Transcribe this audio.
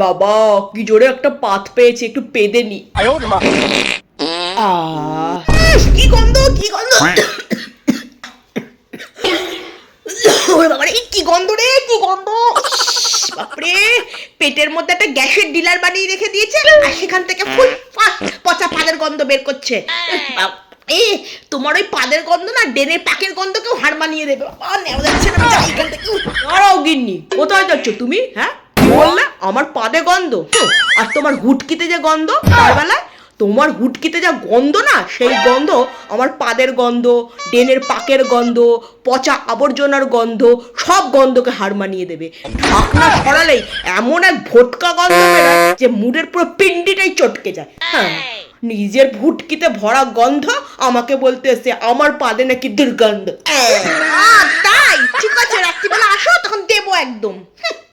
বাবা কি জোরে একটা পাত পেয়েছে, একটু পেদে নি। কি গন্ধ, কি গন্ধ! ওরে বাবারে, কি গন্ধ রে, কি গন্ধ! বাপরে, পেটের মধ্যে একটা গ্যাসের ডিলার বানিয়ে রেখে দিয়েছে, আর সেখান থেকে ফুটফাট পচা পাদের গন্ধ বের করছে। তোমার ওই পাদের গন্ধ না ডেনের পাকের গন্ধ কেউ হার মানিয়ে দেবে। নেওয়া যাচ্ছে না এখান থেকে। দাঁড়াও গিন্নি, কোথায় যাচ্ছ তুমি? হ্যাঁ, কি বললে? আমার পাদে গন্ধ? আর তোমার হুটকিতে যে গন্ধ তার বেলায়, তোমার হুটকিতে যা গন্ধ না, সেই গন্ধ আমার পাদের গন্ধ, ডেনের পাকের গন্ধ, পচা আবর্জনার গন্ধ, সব গন্ধকে হার মানিয়ে দেবে। ঢাকনা সরালেই এমন এক ভোটকা গন্ধ বেরোয় যে মুডের পুরো পিন্ডিটাই চটকে যায়। হ্যাঁ, নিজের ভুটকিতে ভরা গন্ধ আমাকে বলতে এসে আমার পাদে নাকি দুর্গন্ধ। তাই ঠিক আছে, রাত্রিবেলা আসো, তখন দেবো একদম।